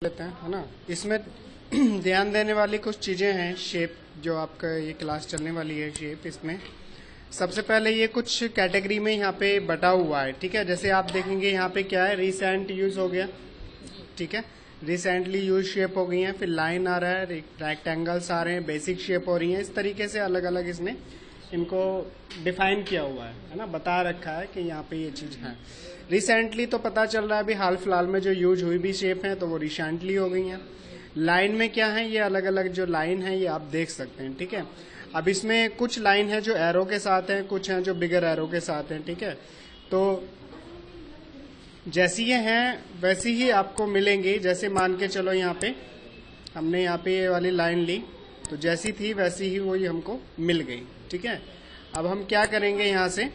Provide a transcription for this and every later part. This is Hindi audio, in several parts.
लेते हैं, है ना। इसमें ध्यान देने वाली कुछ चीजें हैं। शेप जो आपका ये क्लास चलने वाली है, शेप इसमें सबसे पहले ये कुछ कैटेगरी में यहाँ पे बटा हुआ है, ठीक है। जैसे आप देखेंगे यहाँ पे क्या है, रिसेंट यूज हो गया, ठीक है, रिसेंटली यूज शेप हो गई है, फिर लाइन आ रहा है, रेक्टेंगल्स आ रहे हैं, बेसिक शेप हो रही है। इस तरीके से अलग अलग इसने इनको डिफाइन किया हुआ है ना, बता रखा है कि यहाँ पे ये चीज है। रिसेंटली तो पता चल रहा है अभी हाल फिलहाल में जो यूज हुई भी शेप है तो वो रिसेंटली हो गई हैं। लाइन में क्या है, ये अलग अलग जो लाइन है ये आप देख सकते हैं, ठीक है। अब इसमें कुछ लाइन है जो एरो के साथ है, कुछ है जो बिगर एरो के साथ है, ठीक है। तो जैसी ये हैं वैसी ही आपको मिलेंगी। जैसे मान के चलो यहाँ पे हमने यहाँ पे ये वाली लाइन ली तो जैसी थी वैसी ही वही हमको मिल गई, ठीक है। अब हम क्या करेंगे, यहाँ से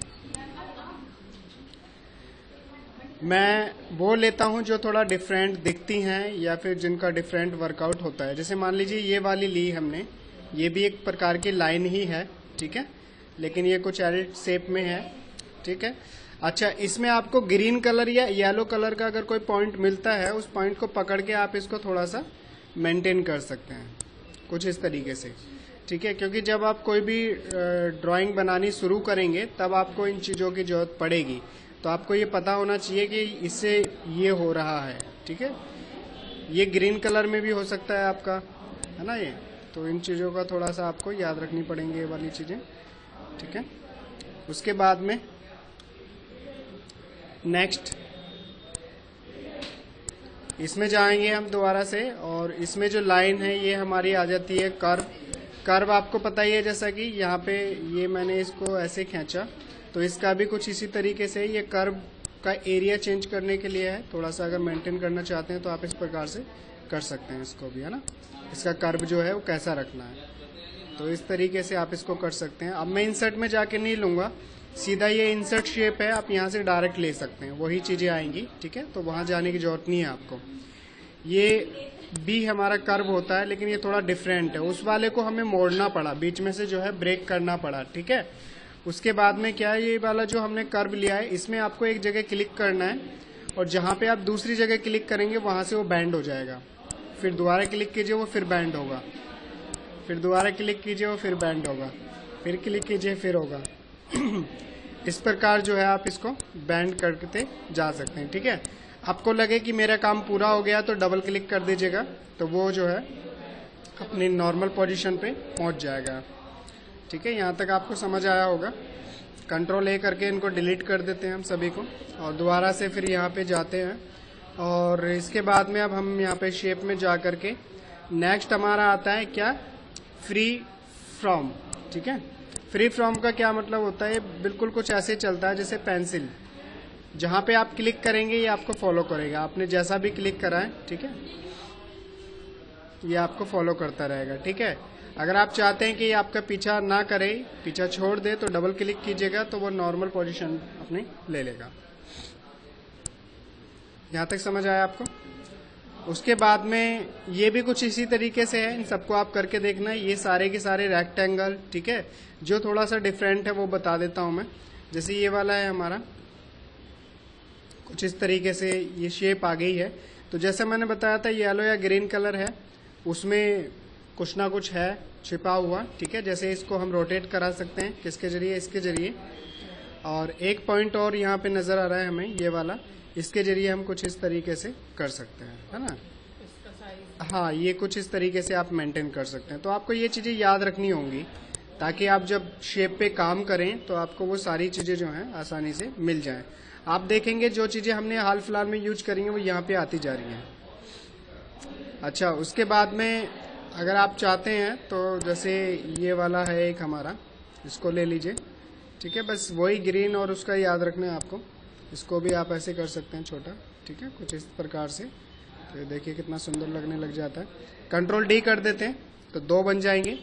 मैं वो लेता हूं जो थोड़ा डिफरेंट दिखती हैं या फिर जिनका डिफरेंट वर्कआउट होता है। जैसे मान लीजिए ये वाली ली हमने, ये भी एक प्रकार की लाइन ही है, ठीक है, लेकिन ये कुछ एडिट शेप में है, ठीक है। अच्छा, इसमें आपको ग्रीन कलर या येलो कलर का अगर कोई पॉइंट मिलता है, उस पॉइंट को पकड़ के आप इसको थोड़ा सा मेंटेन कर सकते हैं कुछ इस तरीके से, ठीक है। क्योंकि जब आप कोई भी ड्राइंग बनानी शुरू करेंगे तब आपको इन चीजों की जरूरत पड़ेगी, तो आपको ये पता होना चाहिए कि इससे ये हो रहा है, ठीक है। ये ग्रीन कलर में भी हो सकता है आपका, है ना ये। तो इन चीजों का थोड़ा सा आपको याद रखनी पड़ेंगे ये वाली चीजें, ठीक है। उसके बाद में नेक्स्ट इसमें जाएंगे हम दोबारा से, और इसमें जो लाइन है ये हमारी आ जाती है कर्व। कर्व आपको पता ही है, जैसा कि यहाँ पे ये मैंने इसको ऐसे खींचा तो इसका भी कुछ इसी तरीके से ये कर्व का एरिया चेंज करने के लिए है। थोड़ा सा अगर मेंटेन करना चाहते हैं तो आप इस प्रकार से कर सकते हैं इसको भी, है ना। इसका कर्व जो है वो कैसा रखना है, तो इस तरीके से आप इसको कर सकते हैं। अब मैं इंसर्ट में जाके नहीं लूंगा, सीधा ये इंसर्ट शेप है, आप यहाँ से डायरेक्ट ले सकते हैं, वही चीजें आएंगी, ठीक है। तो वहां जाने की जरूरत नहीं है आपको। ये भी हमारा कर्व होता है लेकिन ये थोड़ा डिफरेंट है, उस वाले को हमें मोड़ना पड़ा, बीच में से जो है ब्रेक करना पड़ा, ठीक है। उसके बाद में क्या है, ये वाला जो हमने कर्व लिया है इसमें आपको एक जगह क्लिक करना है और जहां पे आप दूसरी जगह क्लिक करेंगे वहां से वो बैंड हो जाएगा। फिर दोबारा क्लिक कीजिए वो फिर बैंड होगा, फिर दोबारा क्लिक कीजिए वो फिर बैंड होगा, फिर क्लिक कीजिए फिर होगा। इस प्रकार जो है आप इसको बैंड करते जा सकते हैं, ठीक है। आपको लगे कि मेरा काम पूरा हो गया तो डबल क्लिक कर दीजिएगा, तो वो जो है अपनी नॉर्मल पोजीशन पे पहुंच जाएगा, ठीक है। यहाँ तक आपको समझ आया होगा। कंट्रोल ए करके इनको डिलीट कर देते हैं हम सभी को, और दोबारा से फिर यहाँ पे जाते हैं। और इसके बाद में अब हम यहाँ पे शेप में जा करके नेक्स्ट हमारा आता है क्या, फ्री फ्रॉम, ठीक है। फ्री फ्रॉम का क्या मतलब होता है, बिल्कुल कुछ ऐसे चलता है जैसे पेंसिल, जहां पे आप क्लिक करेंगे ये आपको फॉलो करेगा। आपने जैसा भी क्लिक करा है, ठीक है, ये आपको फॉलो करता रहेगा, ठीक है। अगर आप चाहते हैं कि आपका पीछा ना करे, पीछा छोड़ दे, तो डबल क्लिक कीजिएगा तो वो नॉर्मल पोजीशन अपनी ले लेगा। यहां तक समझ आया आपको। उसके बाद में ये भी कुछ इसी तरीके से है, इन सबको आप करके देखना। ये सारे के सारे रेक्टेंगल, ठीक है। जो थोड़ा सा डिफरेंट है वो बता देता हूं मैं। जैसे ये वाला है हमारा, कुछ इस तरीके से ये शेप आ गई है। तो जैसे मैंने बताया था येलो या ग्रीन कलर है, उसमें कुछ ना कुछ है छिपा हुआ, ठीक है। जैसे इसको हम रोटेट करा सकते हैं, किसके जरिए, इसके जरिए। और एक पॉइंट और यहाँ पे नजर आ रहा है हमें, ये वाला, इसके जरिए हम कुछ इस तरीके से कर सकते हैं, है ना। हाँ, ये कुछ इस तरीके से आप मेंटेन कर सकते हैं। तो आपको ये चीजें याद रखनी होंगी ताकि आप जब शेप पे काम करें तो आपको वो सारी चीजें जो हैं आसानी से मिल जाएं। आप देखेंगे जो चीजें हमने हाल फिलहाल में यूज करी हैं वो यहाँ पे आती जा रही हैं। अच्छा, उसके बाद में अगर आप चाहते हैं तो जैसे ये वाला है एक हमारा, इसको ले लीजिए, ठीक है। बस वही ग्रीन और उसका याद रखना है आपको। इसको भी आप ऐसे कर सकते हैं छोटा, ठीक है, कुछ इस प्रकार से। तो देखिए कितना सुंदर लगने लग जाता है। कंट्रोल डी कर देते हैं तो दो बन जाएंगे।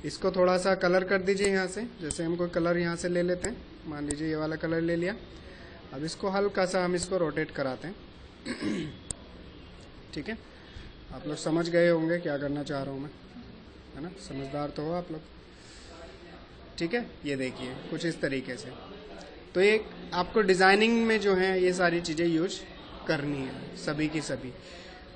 इसको थोड़ा सा कलर कर दीजिए यहाँ से, जैसे हम कोई कलर यहाँ से ले लेते हैं, मान लीजिए ये वाला कलर ले लिया। अब इसको हल्का सा हम इसको रोटेट कराते हैं, ठीक है। आप लोग समझ गए होंगे क्या करना चाह रहा हूँ मैं, है ना। समझदार तो हो आप लोग, ठीक है। ये देखिए कुछ इस तरीके से। तो ये आपको डिजाइनिंग में जो है ये सारी चीजें यूज करनी है, सभी की सभी।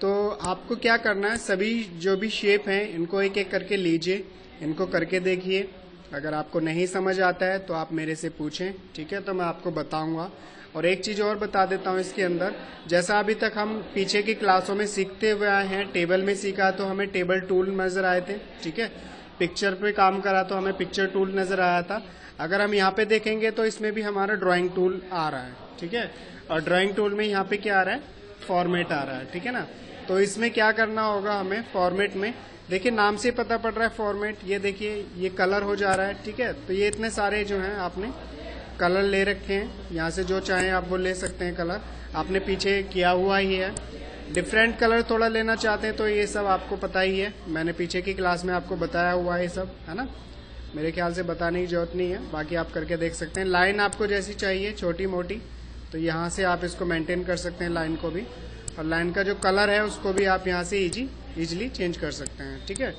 तो आपको क्या करना है, सभी जो भी शेप हैं इनको एक एक करके लीजिए, इनको करके देखिए। अगर आपको नहीं समझ आता है तो आप मेरे से पूछें, ठीक है, तो मैं आपको बताऊंगा। और एक चीज और बता देता हूँ इसके अंदर, जैसा अभी तक हम पीछे की क्लासों में सीखते हुए आए हैं, टेबल में सीखा तो हमें टेबल टूल नजर आए थे, ठीक है, पिक्चर पे काम करा तो हमें पिक्चर टूल नजर आया था। अगर हम यहाँ पे देखेंगे तो इसमें भी हमारा ड्राइंग टूल आ रहा है, ठीक है, और ड्राइंग टूल में यहाँ पे क्या आ रहा है, फॉर्मेट आ रहा है, ठीक है ना। तो इसमें क्या करना होगा हमें, फॉर्मेट में देखिए नाम से पता पड़ रहा है फॉर्मेट, ये देखिए ये कलर हो जा रहा है, ठीक है। तो ये इतने सारे जो हैं आपने कलर ले रखे हैं, यहाँ से जो चाहें आप वो ले सकते हैं कलर, आपने पीछे किया हुआ ही है। डिफरेंट कलर थोड़ा लेना चाहते हैं तो ये सब आपको पता ही है, मैंने पीछे की क्लास में आपको बताया हुआ है सब, है ना, मेरे ख्याल से बताने की जरूरत नहीं है, बाकी आप करके देख सकते हैं। लाइन आपको जैसी चाहिए छोटी मोटी, तो यहाँ से आप इसको मेंटेन कर सकते हैं लाइन को भी, और लाइन का जो कलर है उसको भी आप यहाँ से इजीली चेंज कर सकते हैं, ठीक है।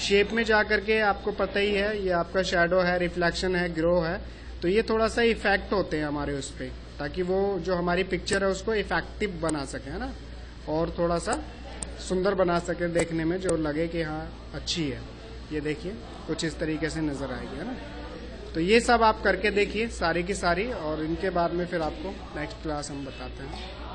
शेप में जा करके आपको पता ही है, ये आपका शैडो है, रिफ्लेक्शन है, ग्रो है, तो ये थोड़ा सा इफेक्ट होते हैं हमारे उस पर, ताकि वो जो हमारी पिक्चर है उसको इफेक्टिव बना सके, है ना, और थोड़ा सा सुंदर बना सके देखने में, जो लगे कि हाँ अच्छी है। ये देखिए कुछ इस तरीके से नजर आएगी, है ना। तो ये सब आप करके देखिए सारी की सारी, और इनके बाद में फिर आपको नेक्स्ट क्लास हम बताते हैं।